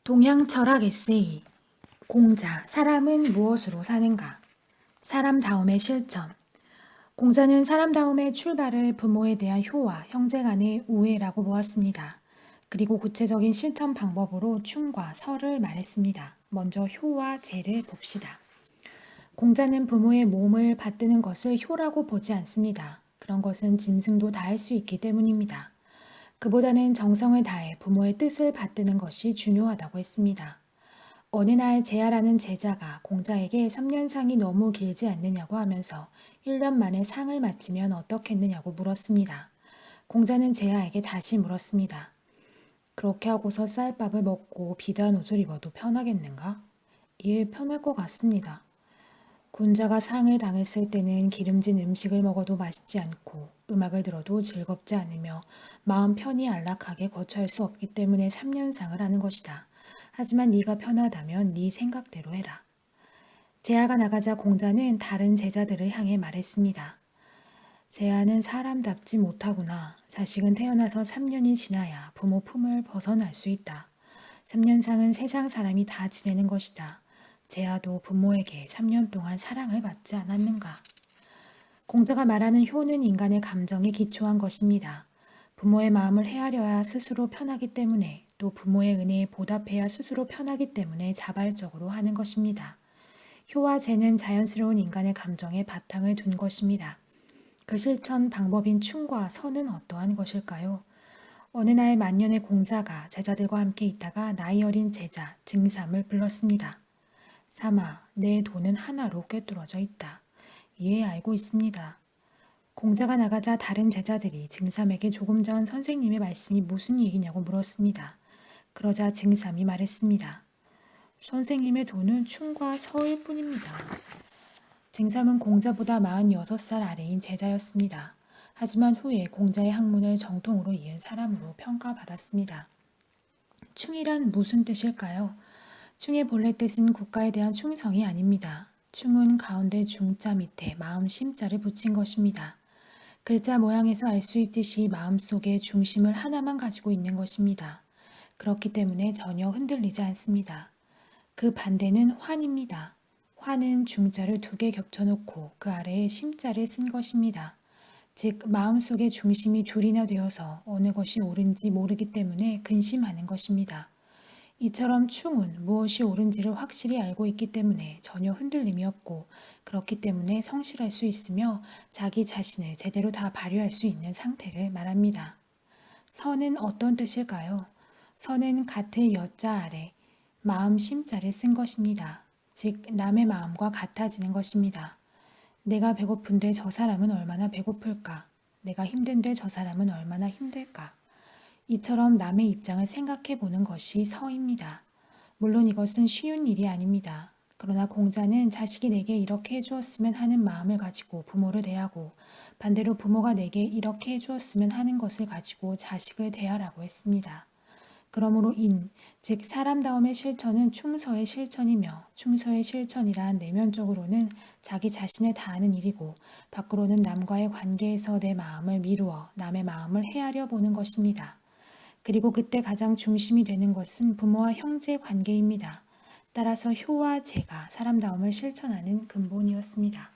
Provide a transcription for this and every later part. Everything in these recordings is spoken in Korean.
동양 철학 에세이 공자, 사람은 무엇으로 사는가? 사람다움의 실천. 공자는 사람다움의 출발을 부모에 대한 효와 형제 간의 우애라고 보았습니다. 그리고 구체적인 실천 방법으로 충과 설을 말했습니다. 먼저 효와 재를 봅시다. 공자는 부모의 몸을 받드는 것을 효라고 보지 않습니다. 그런 것은 짐승도 다 할 수 있기 때문입니다. 그보다는 정성을 다해 부모의 뜻을 받드는 것이 중요하다고 했습니다. 어느 날 제아라는 제자가 공자에게 3년상이 너무 길지 않느냐고 하면서 1년 만에 상을 마치면 어떻겠느냐고 물었습니다. 공자는 제아에게 다시 물었습니다. 그렇게 하고서 쌀밥을 먹고 비단 옷을 입어도 편하겠는가? 예, 편할 것 같습니다. 군자가 상을 당했을 때는 기름진 음식을 먹어도 맛있지 않고 음악을 들어도 즐겁지 않으며 마음 편히 안락하게 거처할 수 없기 때문에 3년상을 하는 것이다. 하지만 네가 편하다면 네 생각대로 해라. 제아가 나가자 공자는 다른 제자들을 향해 말했습니다. 제아는 사람답지 못하구나. 자식은 태어나서 3년이 지나야 부모 품을 벗어날 수 있다. 3년상은 세상 사람이 다 지내는 것이다. 제아도 부모에게 3년 동안 사랑을 받지 않았는가? 공자가 말하는 효는 인간의 감정에 기초한 것입니다. 부모의 마음을 헤아려야 스스로 편하기 때문에 또 부모의 은혜에 보답해야 스스로 편하기 때문에 자발적으로 하는 것입니다. 효와 재는 자연스러운 인간의 감정에 바탕을 둔 것입니다. 그 실천 방법인 충과 선은 어떠한 것일까요? 어느 날 만년의 공자가 제자들과 함께 있다가 나이 어린 제자 증삼을 불렀습니다. 삼아, 내 돈은 하나로 꿰뚫어져 있다. 예, 알고 있습니다. 공자가 나가자 다른 제자들이 증삼에게 조금 전 선생님의 말씀이 무슨 얘기냐고 물었습니다. 그러자 증삼이 말했습니다. 선생님의 돈은 충과 서일 뿐입니다. 증삼은 공자보다 46살 아래인 제자였습니다. 하지만 후에 공자의 학문을 정통으로 이은 사람으로 평가받았습니다. 충이란 무슨 뜻일까요? 충의 본래 뜻은 국가에 대한 충성이 아닙니다. 충은 가운데 중자 밑에 마음 심자를 붙인 것입니다. 글자 모양에서 알 수 있듯이 마음속에 중심을 하나만 가지고 있는 것입니다. 그렇기 때문에 전혀 흔들리지 않습니다. 그 반대는 환입니다. 환은 중자를 2개 겹쳐놓고 그 아래에 심자를 쓴 것입니다. 즉 마음속에 중심이 둘이나 되어서 어느 것이 옳은지 모르기 때문에 근심하는 것입니다. 이처럼 충은 무엇이 옳은지를 확실히 알고 있기 때문에 전혀 흔들림이 없고 그렇기 때문에 성실할 수 있으며 자기 자신을 제대로 다 발휘할 수 있는 상태를 말합니다. 선은 어떤 뜻일까요? 선은 같을 여자 아래 마음 심자를 쓴 것입니다. 즉 남의 마음과 같아지는 것입니다. 내가 배고픈데 저 사람은 얼마나 배고플까? 내가 힘든데 저 사람은 얼마나 힘들까? 이처럼 남의 입장을 생각해 보는 것이 서입니다. 물론 이것은 쉬운 일이 아닙니다. 그러나 공자는 자식이 내게 이렇게 해주었으면 하는 마음을 가지고 부모를 대하고 반대로 부모가 내게 이렇게 해주었으면 하는 것을 가지고 자식을 대하라고 했습니다. 그러므로 즉 사람다움의 실천은 충서의 실천이며 충서의 실천이란 내면적으로는 자기 자신을 다하는 일이고 밖으로는 남과의 관계에서 내 마음을 미루어 남의 마음을 헤아려 보는 것입니다. 그리고 그때 가장 중심이 되는 것은 부모와 형제 관계입니다. 따라서 효와 재가 사람다움을 실천하는 근본이었습니다.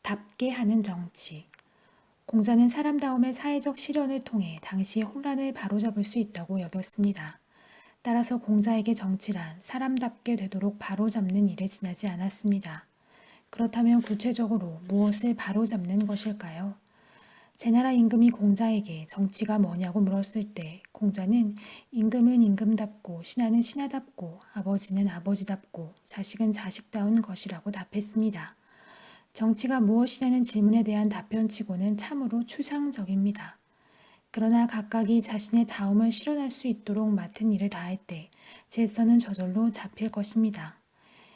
답게 하는 정치. 공자는 사람다움의 사회적 실현을 통해 당시의 혼란을 바로잡을 수 있다고 여겼습니다. 따라서 공자에게 정치란 사람답게 되도록 바로잡는 일에 지나지 않았습니다. 그렇다면 구체적으로 무엇을 바로잡는 것일까요? 제나라 임금이 공자에게 정치가 뭐냐고 물었을 때 공자는 임금은 임금답고 신하는 신하답고 아버지는 아버지답고 자식은 자식다운 것이라고 답했습니다. 정치가 무엇이냐는 질문에 대한 답변치고는 참으로 추상적입니다. 그러나 각각이 자신의 다움을 실현할 수 있도록 맡은 일을 다할 때 질서는 저절로 잡힐 것입니다.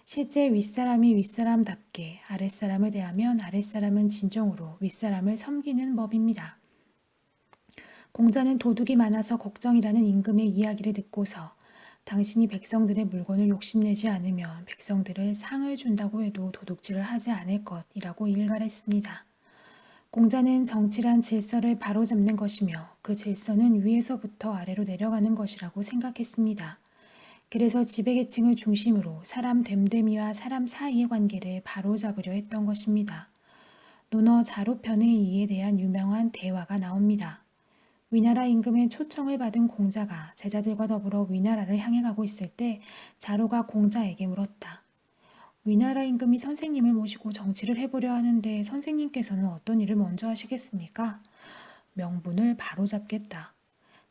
실제 윗사람이 윗사람답게 아랫사람을 대하면 아랫사람은 진정으로 윗사람을 섬기는 법입니다. 공자는 도둑이 많아서 걱정이라는 임금의 이야기를 듣고서 당신이 백성들의 물건을 욕심내지 않으면 백성들을 상을 준다고 해도 도둑질을 하지 않을 것이라고 일갈했습니다. 공자는 정치란 질서를 바로잡는 것이며 그 질서는 위에서부터 아래로 내려가는 것이라고 생각했습니다. 그래서 지배계층을 중심으로 사람 됨됨이와 사람 사이의 관계를 바로잡으려 했던 것입니다. 논어 자로편의 이에 대한 유명한 대화가 나옵니다. 위나라 임금의 초청을 받은 공자가 제자들과 더불어 위나라를 향해 가고 있을 때 자로가 공자에게 물었다. 위나라 임금이 선생님을 모시고 정치를 해보려 하는데 선생님께서는 어떤 일을 먼저 하시겠습니까? 명분을 바로잡겠다.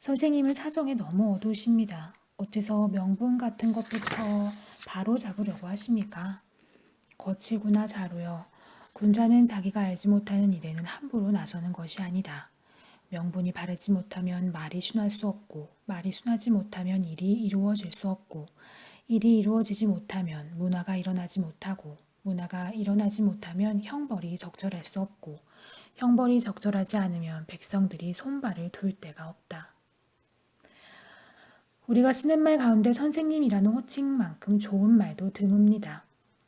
선생님은 사정에 너무 어두우십니다. 어째서 명분 같은 것부터 바로잡으려고 하십니까? 거칠구나 자로여. 군자는 자기가 알지 못하는 일에는 함부로 나서는 것이 아니다. 명분이 바르지 못하면 말이 순할 수 없고 말이 순하지 못하면 일이 이루어질 수 없고 일이 이루어지지 못하면 문화가 일어나지 못하고 문화가 일어나지 못하면 형벌이 적절할 수 없고 형벌이 적절하지 않으면 백성들이 손발을 둘 데가 없다. 우리가 쓰는 말 가운데 선생님이라는 호칭만큼 좋은 말도 드뭅니다.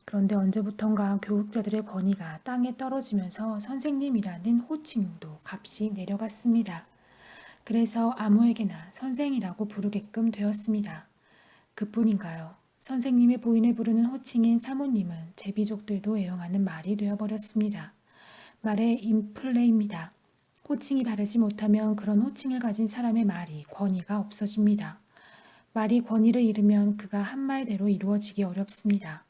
그런데 언제부턴가 교육자들의 권위가 땅에 떨어지면서 선생님이라는 호칭도 값이 내려갔습니다. 그래서 아무에게나 선생이라고 부르게끔 되었습니다. 그뿐인가요? 선생님의 부인을 부르는 호칭인 사모님은 제비족들도 애용하는 말이 되어버렸습니다. 말의 인플레입니다. 호칭이 바르지 못하면 그런 호칭을 가진 사람의 말이 권위가 없어집니다. 말이 권위를 잃으면 그가 한 말대로 이루어지기 어렵습니다.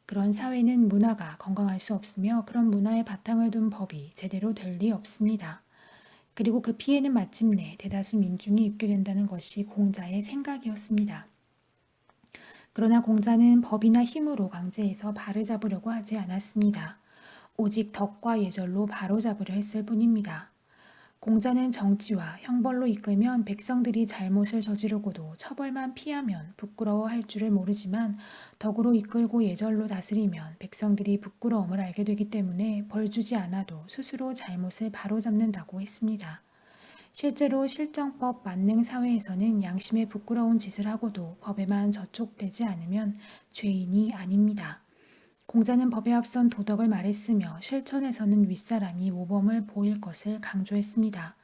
그런 사회는 문화가 건강할 수 없으며 그런 문화의 바탕을 둔 법이 제대로 될 리 없습니다. 그리고 그 피해는 마침내 대다수 민중이 입게 된다는 것이 공자의 생각이었습니다. 그러나 공자는 법이나 힘으로 강제해서 바로잡으려고 하지 않았습니다. 오직 덕과 예절로 바로잡으려 했을 뿐입니다. 공자는 정치와 형벌로 이끌면 백성들이 잘못을 저지르고도 처벌만 피하면 부끄러워할 줄을 모르지만 덕으로 이끌고 예절로 다스리면 백성들이 부끄러움을 알게 되기 때문에 벌 주지 않아도 스스로 잘못을 바로잡는다고 했습니다. 실제로 실정법 만능 사회에서는 양심에 부끄러운 짓을 하고도 법에만 저촉되지 않으면 죄인이 아닙니다. 공자는 법에 앞선 도덕을 말했으며 실천에서는 윗사람이 모범을 보일 것을 강조했습니다.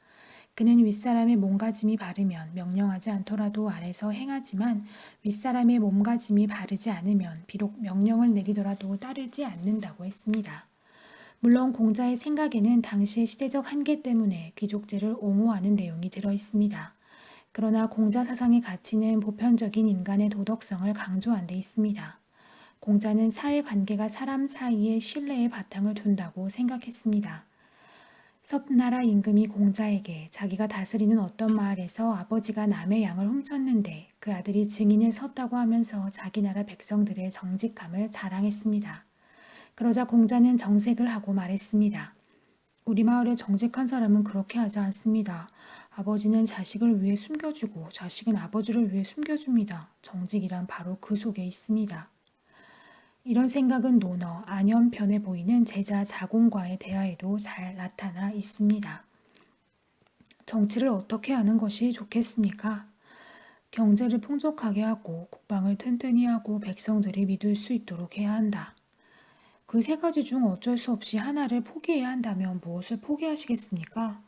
그는 윗사람의 몸가짐이 바르면 명령하지 않더라도 아래서 행하지만 윗사람의 몸가짐이 바르지 않으면 비록 명령을 내리더라도 따르지 않는다고 했습니다. 물론 공자의 생각에는 당시의 시대적 한계 때문에 귀족제를 옹호하는 내용이 들어있습니다. 그러나 공자 사상의 가치는 보편적인 인간의 도덕성을 강조한 데 있습니다. 공자는 사회관계가 사람 사이의 신뢰의 바탕을 둔다고 생각했습니다. 섭나라 임금이 공자에게 자기가 다스리는 어떤 마을에서 아버지가 남의 양을 훔쳤는데 그 아들이 증인에 섰다고 하면서 자기 나라 백성들의 정직함을 자랑했습니다. 그러자 공자는 정색을 하고 말했습니다. 우리 마을의 정직한 사람은 그렇게 하지 않습니다. 아버지는 자식을 위해 숨겨주고 자식은 아버지를 위해 숨겨줍니다. 정직이란 바로 그 속에 있습니다. 이런 생각은 논어 안연편에 보이는 제자 자공과의 대화에도 잘 나타나 있습니다. 정치를 어떻게 하는 것이 좋겠습니까? 경제를 풍족하게 하고 국방을 튼튼히 하고 백성들이 믿을 수 있도록 해야 한다. 그 세 가지 중 어쩔 수 없이 하나를 포기해야 한다면 무엇을 포기하시겠습니까?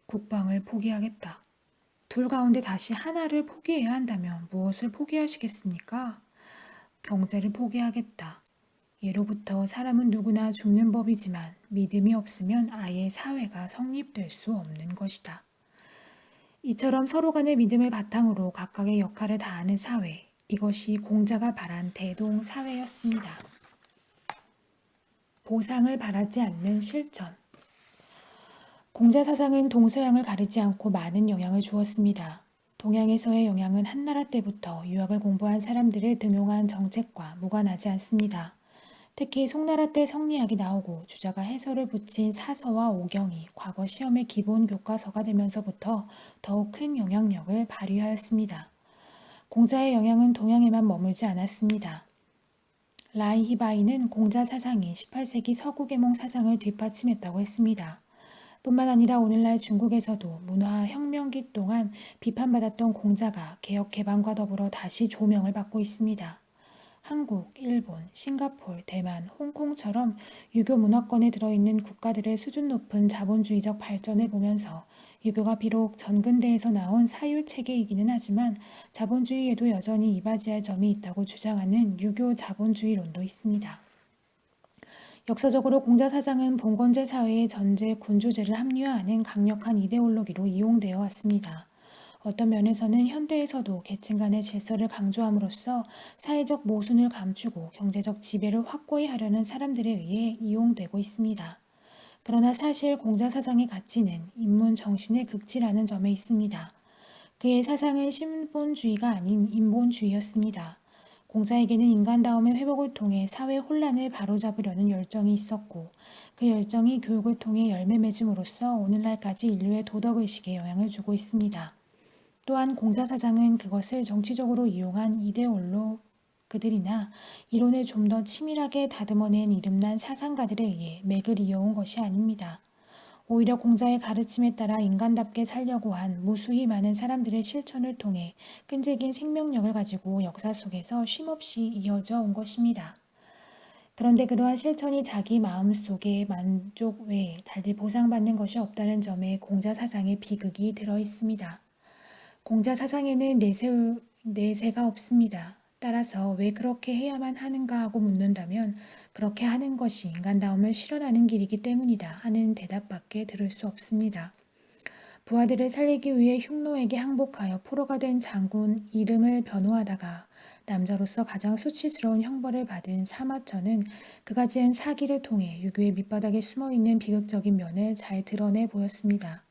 국방을 포기하겠다. 둘 가운데 다시 하나를 포기해야 한다면 무엇을 포기하시겠습니까? 경제를 포기하겠다. 예로부터 사람은 누구나 죽는 법이지만 믿음이 없으면 아예 사회가 성립될 수 없는 것이다. 이처럼 서로 간의 믿음을 바탕으로 각각의 역할을 다하는 사회, 이것이 공자가 바란 대동사회였습니다. 보상을 바라지 않는 실천. 공자 사상은 동서양을 가리지 않고 많은 영향을 주었습니다. 동양에서의 영향은 한나라 때부터 유학을 공부한 사람들을 등용한 정책과 무관하지 않습니다. 특히 송나라 때 성리학이 나오고 주자가 해설을 붙인 사서와 오경이 과거 시험의 기본 교과서가 되면서부터 더욱 큰 영향력을 발휘하였습니다. 공자의 영향은 동양에만 머물지 않았습니다. 라이히바이는 공자 사상이 18세기 서구계몽 사상을 뒷받침했다고 했습니다. 뿐만 아니라 오늘날 중국에서도 문화혁명기 동안 비판받았던 공자가 개혁 개방과 더불어 다시 조명을 받고 있습니다. 한국, 일본, 싱가포르, 대만, 홍콩처럼 유교 문화권에 들어있는 국가들의 수준 높은 자본주의적 발전을 보면서 유교가 비록 전근대에서 나온 사유체계이기는 하지만 자본주의에도 여전히 이바지할 점이 있다고 주장하는 유교 자본주의론도 있습니다. 역사적으로 공자사상은 봉건제 사회의 전제 군주제를 합리화하는 강력한 이데올로기로 이용되어 왔습니다. 어떤 면에서는 현대에서도 계층 간의 질서를 강조함으로써 사회적 모순을 감추고 경제적 지배를 확고히 하려는 사람들에 의해 이용되고 있습니다. 그러나 사실 공자사상의 가치는 인문 정신의 극치라는 점에 있습니다. 그의 사상은 신본주의가 아닌 인본주의였습니다. 공자에게는 인간다움의 회복을 통해 사회 혼란을 바로잡으려는 열정이 있었고 그 열정이 교육을 통해 열매 맺음으로써 오늘날까지 인류의 도덕의식에 영향을 주고 있습니다. 또한 공자사상은 그것을 정치적으로 이용한 이데올로그들이나 이론을 좀 더 치밀하게 다듬어낸 이름난 사상가들에 의해 맥을 이어온 것이 아닙니다. 오히려 공자의 가르침에 따라 인간답게 살려고 한 무수히 많은 사람들의 실천을 통해 끈질긴 생명력을 가지고 역사 속에서 쉼없이 이어져 온 것입니다. 그런데 그러한 실천이 자기 마음속의 만족 외에 달리 보상받는 것이 없다는 점에 공자 사상의 비극이 들어 있습니다. 공자 사상에는 내세가 없습니다. 따라서 왜 그렇게 해야만 하는가 하고 묻는다면 그렇게 하는 것이 인간다움을 실현하는 길이기 때문이다 하는 대답밖에 들을 수 없습니다. 부하들을 살리기 위해 흉노에게 항복하여 포로가 된 장군 이릉을 변호하다가 남자로서 가장 수치스러운 형벌을 받은 사마천은 그가 지은 사기를 통해 유교의 밑바닥에 숨어있는 비극적인 면을 잘 드러내 보였습니다.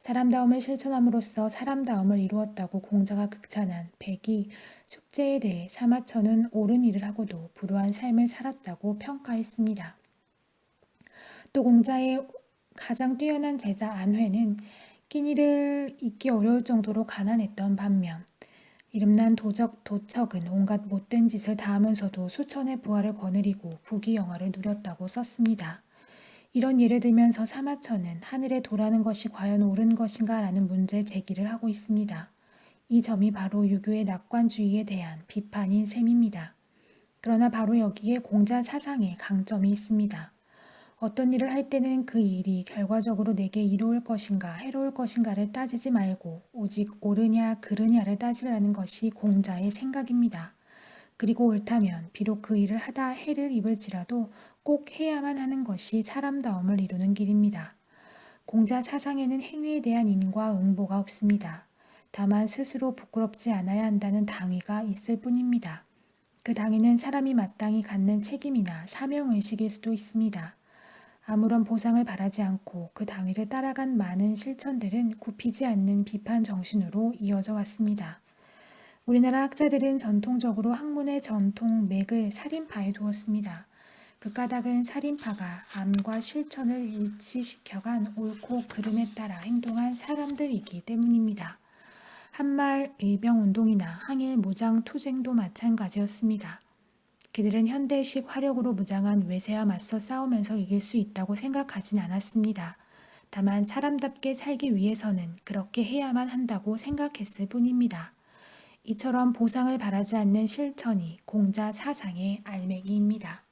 사람다움을 실천함으로써 사람다움을 이루었다고 공자가 극찬한 백이 숙제에 대해 사마천은 옳은 일을 하고도 불우한 삶을 살았다고 평가했습니다. 또 공자의 가장 뛰어난 제자 안회는 끼니를 잊기 어려울 정도로 가난했던 반면 이름난 도척은 온갖 못된 짓을 다 하면서도 수천의 부하를 거느리고 부귀영화를 누렸다고 썼습니다. 이런 예를 들면서 사마천은 하늘에 도라는 것이 과연 옳은 것인가 라는 문제 제기를 하고 있습니다. 이 점이 바로 유교의 낙관주의에 대한 비판인 셈입니다. 그러나 바로 여기에 공자 사상의 강점이 있습니다. 어떤 일을 할 때는 그 일이 결과적으로 내게 이로울 것인가 해로울 것인가를 따지지 말고 오직 옳으냐 그르냐를 따지라는 것이 공자의 생각입니다. 그리고 옳다면 비록 그 일을 하다 해를 입을지라도 꼭 해야만 하는 것이 사람다움을 이루는 길입니다. 공자 사상에는 행위에 대한 인과 응보가 없습니다. 다만 스스로 부끄럽지 않아야 한다는 당위가 있을 뿐입니다. 그 당위는 사람이 마땅히 갖는 책임이나 사명의식일 수도 있습니다. 아무런 보상을 바라지 않고 그 당위를 따라간 많은 실천들은 굽히지 않는 비판 정신으로 이어져 왔습니다. 우리나라 학자들은 전통적으로 학문의 전통 맥을 살인파에 두었습니다. 그 까닭은 살인파가 암과 실천을 일치시켜간 옳고 그름에 따라 행동한 사람들이기 때문입니다. 한말 의병운동이나 항일 무장투쟁도 마찬가지였습니다. 그들은 현대식 화력으로 무장한 외세와 맞서 싸우면서 이길 수 있다고 생각하진 않았습니다. 다만 사람답게 살기 위해서는 그렇게 해야만 한다고 생각했을 뿐입니다. 이처럼 보상을 바라지 않는 실천이 공자 사상의 알맹이입니다.